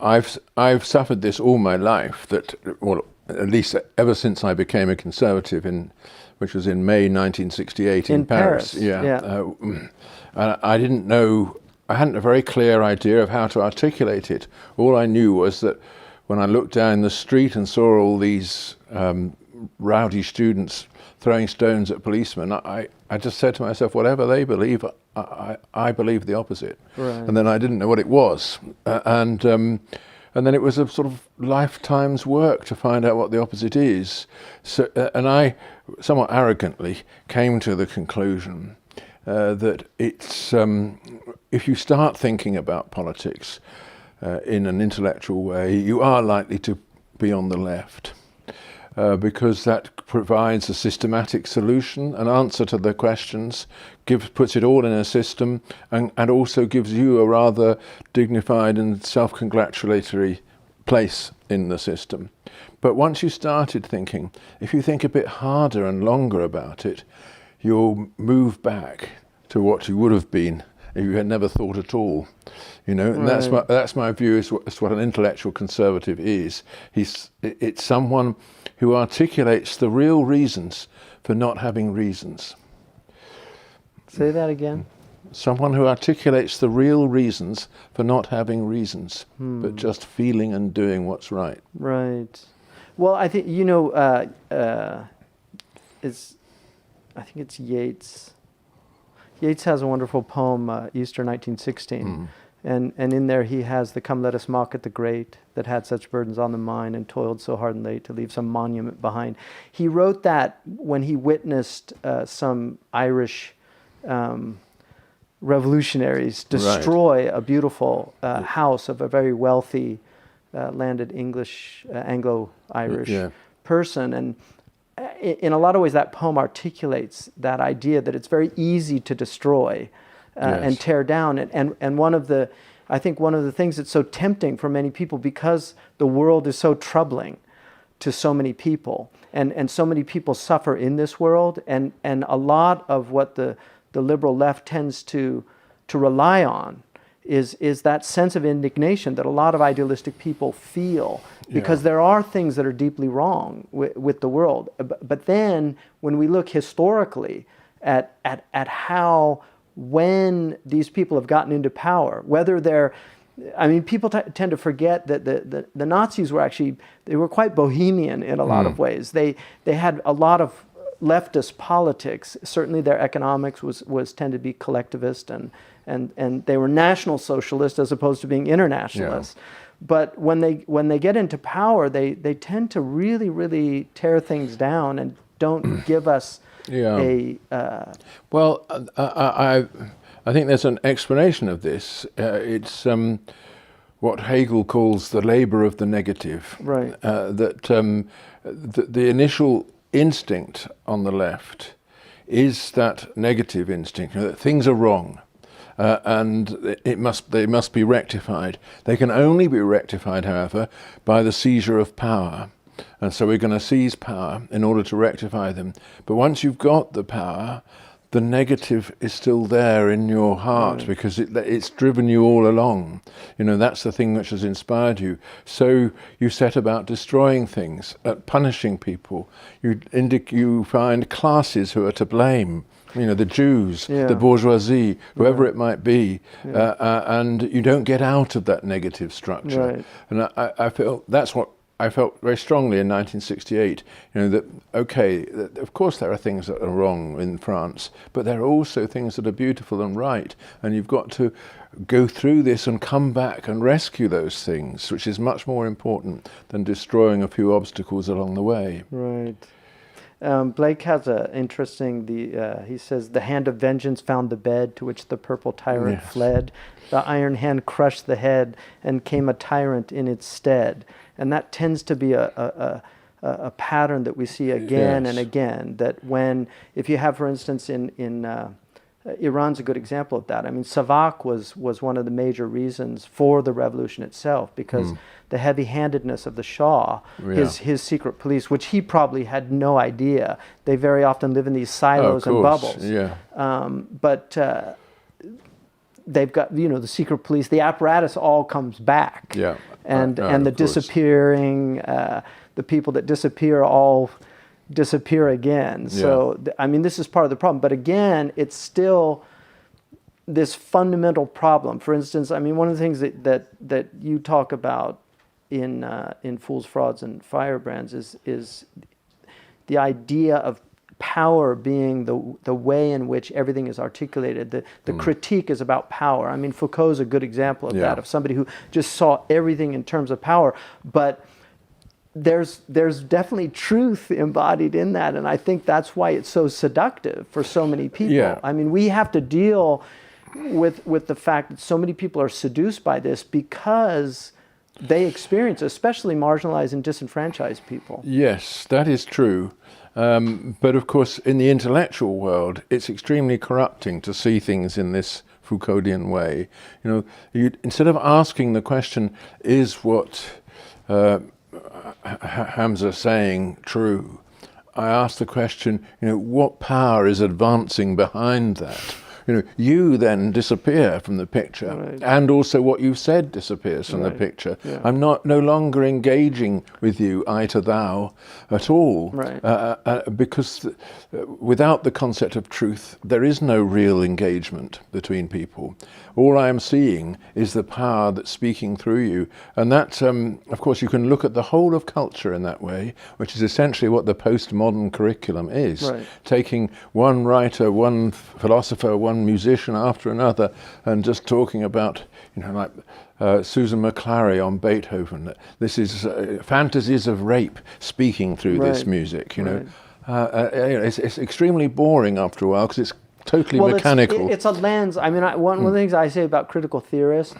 I've suffered this all my life. That, well, at least ever since I became a conservative which was in May 1968 in Paris. Yeah. I didn't know. I hadn't a very clear idea of how to articulate it. All I knew was that when I looked down the street and saw all these rowdy students throwing stones at policemen, I just said to myself, whatever they believe, I believe the opposite. Right. And then I didn't know what it was. And then it was a sort of lifetime's work to find out what the opposite is. So, and I, somewhat arrogantly, came to the conclusion that it's, if you start thinking about politics in an intellectual way, you are likely to be on the left. Because that provides a systematic solution, an answer to the questions, puts it all in a system, and also gives you a rather dignified and self-congratulatory place in the system. But once you started thinking, if you think a bit harder and longer about it, you'll move back to what you would have been if you had never thought at all. You know, and that's my view as what an intellectual conservative is. It's someone who articulates the real reasons for not having reasons. Say that again. Someone who articulates the real reasons for not having reasons, but just feeling and doing what's right. Right. Well, I think, you know, I think it's Yeats. Yeats has a wonderful poem, Easter 1916. And in there he has the "Come let us mock at the great that had such burdens on the mind and toiled so hard and late to leave some monument behind." He wrote that when he witnessed some Irish revolutionaries destroy a beautiful house of a very wealthy landed English, Anglo-Irish person. And in a lot of ways that poem articulates that idea that it's very easy to destroy and tear down. And one of the, I think one of the things that's so tempting for many people, because the world is so troubling to so many people, and so many people suffer in this world, and a lot of what the liberal left tends to rely on is that sense of indignation that a lot of idealistic people feel, because there are things that are deeply wrong with the world. But then when we look historically at how, when these people have gotten into power, whether they're, I mean, people tend to forget that the Nazis were actually, they were quite bohemian in a lot of ways. They had a lot of leftist politics. Certainly their economics was tended to be collectivist, and they were national socialists as opposed to being internationalists. But when they get into power, they tend to really, really tear things down and don't give us well, I think there's an explanation of this. It's what Hegel calls the labor of the negative. Right. That the initial instinct on the left is that negative instinct, that things are wrong. And they must be rectified. They can only be rectified, however, by the seizure of power. And so we're going to seize power in order to rectify them. But once you've got the power, the negative is still there in your heart, because it's driven you all along. You know, that's the thing which has inspired you. So you set about destroying things, punishing people. You find classes who are to blame. You know, the Jews, the bourgeoisie, whoever it might be, and you don't get out of that negative structure. And I feel that's what I felt very strongly in 1968. You know, that of course there are things that are wrong in France, but there are also things that are beautiful and right, and you've got to go through this and come back and rescue those things, which is much more important than destroying a few obstacles along the way. Right. Blake has an interesting, he says, "The hand of vengeance found the bed to which the purple tyrant fled. The iron hand crushed the head, and came a tyrant in its stead." And that tends to be a pattern that we see again and again, that if you have, for instance, in Iran's a good example of that. I mean, Savak was one of the major reasons for the revolution itself, because the heavy-handedness of the Shah, his secret police, which he probably had no idea. They very often live in these silos and bubbles. But they've got, the secret police, the apparatus all comes back. Yeah. And the disappearing, the people that disappear all disappear again. So, I mean, this is part of the problem. But again, it's still this fundamental problem. For instance, I mean, one of the things that you talk about in Fools, Frauds, and Firebrands is the idea of power being the way in which everything is articulated. The critique is about power. I mean, Foucault's a good example of that, of somebody who just saw everything in terms of power. But there's definitely truth embodied in that, and I think that's why it's so seductive for so many people. Yeah. I mean, we have to deal with the fact that so many people are seduced by this because they experience, especially marginalized and disenfranchised people. Yes, that is true. But of course, in the intellectual world, it's extremely corrupting to see things in this Foucauldian way. Instead of asking the question, is what Hamza saying true? I ask the question, what power is advancing behind that? You then disappear from the picture, right. and also what you've said disappears from right. the picture. Yeah. I'm no longer engaging with you, I to thou, at all, right. Because without the concept of truth, there is no real engagement between people. All I am seeing is the power that's speaking through you, and that, of course, you can look at the whole of culture in that way, which is essentially what the postmodern curriculum is, right. taking one writer, one philosopher, one musician after another, and just talking about, like Susan McClary on Beethoven. This is fantasies of rape speaking through right. this music. right. It's extremely boring after a while because it's totally mechanical. It's a lens. I mean, one of the things I say about critical theorists,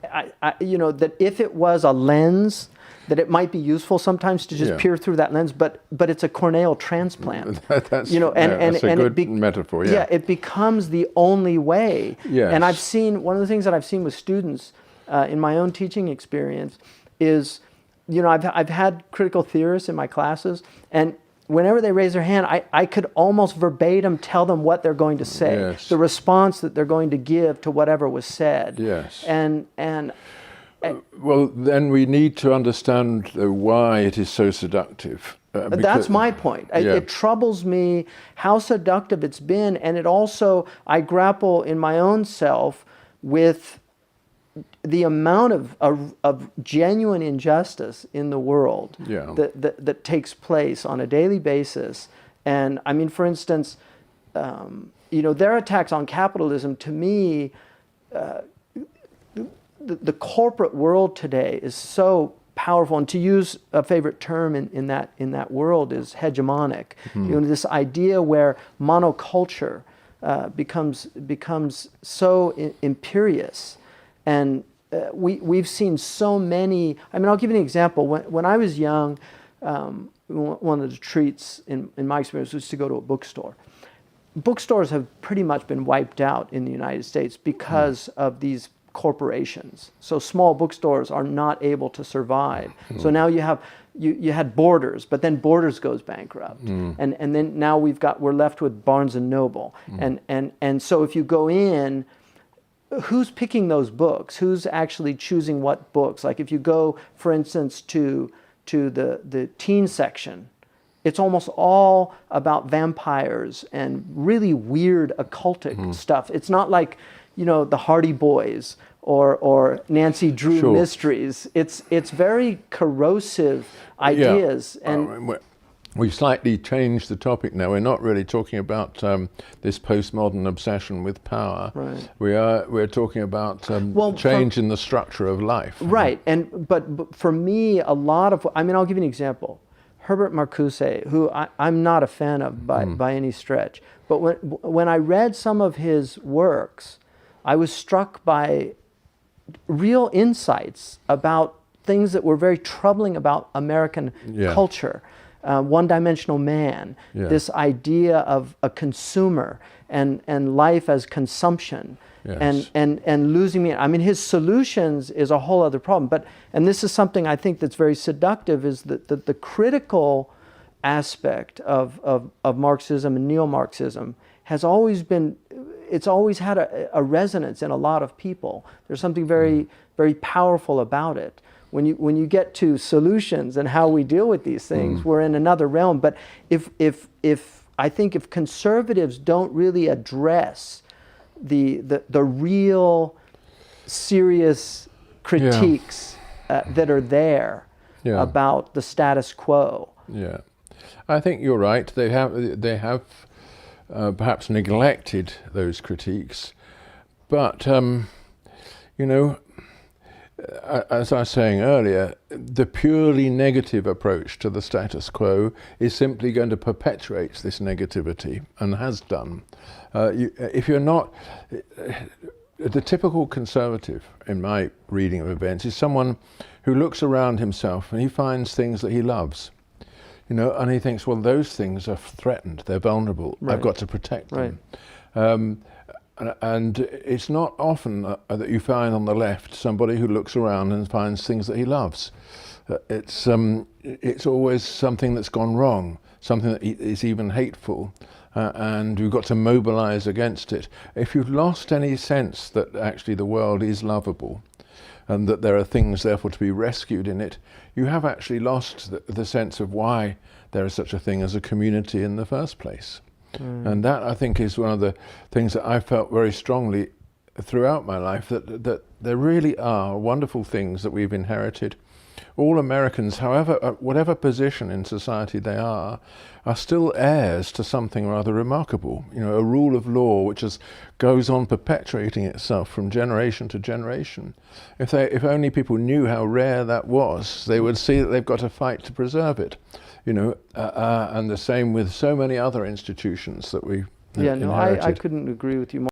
that if it was a lens, that it might be useful sometimes to just peer through that lens, but it's a corneal transplant. That's a good metaphor. Yeah. Yeah, it becomes the only way. Yes. And I've seen, one of the things that I've seen with students in my own teaching experience is, I've had critical theorists in my classes, and whenever they raise their hand, I could almost verbatim tell them what they're going to say, yes. the response that they're going to give to whatever was said. Yes. And well, then we need to understand why it is so seductive. That's my point. It troubles me how seductive it's been, and it also, I grapple in my own self with the amount of genuine injustice in the world that takes place on a daily basis. And I mean, for instance, their attacks on capitalism, to me, the corporate world today is so powerful, and to use a favorite term in that world is hegemonic. This idea where monoculture becomes so imperious, and we've seen so many. I mean, I'll give you an example. When I was young, one of the treats in my experience was to go to a bookstore. Bookstores have pretty much been wiped out in the United States because of these corporations. So small bookstores are not able to survive. So now you had Borders, but then Borders goes bankrupt, and then now we're left with Barnes and Noble, and so if you go in, who's picking those books? Who's actually choosing what books? Like if you go, for instance, to the teen section, it's almost all about vampires and really weird occultic stuff. It's not like, the Hardy Boys or Nancy Drew mysteries. It's very corrosive ideas. And we've slightly changed the topic now. We're not really talking about this postmodern obsession with power. Right. We're talking about change in the structure of life. Right. But for me, a lot of, I'll give you an example. Herbert Marcuse, who I'm not a fan of by any stretch, but when I read some of his works, I was struck by real insights about things that were very troubling about American culture. One-dimensional man, this idea of a consumer and life as consumption, and losing meaning. I mean, his solutions is a whole other problem. And this is something I think that's very seductive, is that the critical aspect of Marxism and neo-Marxism has always been it's always had a resonance in a lot of people. There's something very, very powerful about it. When you get to solutions and how we deal with these things, we're in another realm. But if I think if conservatives don't really address the real serious critiques that are there about the status quo. Yeah, I think you're right. They have perhaps neglected those critiques, but you know, as I was saying earlier, the purely negative approach to the status quo is simply going to perpetuate this negativity, and has done. If you're not, the typical conservative, in my reading of events, is someone who looks around himself and he finds things that he loves, you know, and he thinks, well, those things are threatened, they're vulnerable, I've got to protect them. And it's not often that you find on the left somebody who looks around and finds things that he loves. It's always something that's gone wrong, something that is even hateful, and you've got to mobilize against it. If you've lost any sense that actually the world is lovable and that there are things therefore to be rescued in it, you have actually lost the sense of why there is such a thing as a community in the first place. And that, I think, is one of the things that I felt very strongly throughout my life, that there really are wonderful things that we've inherited. All Americans, however, whatever position in society they are still heirs to something rather remarkable. You know, a rule of law which goes on perpetuating itself from generation to generation. If only people knew how rare that was, they would see that they've got to fight to preserve it. You know, and the same with so many other institutions that we inherited. I couldn't agree with you more.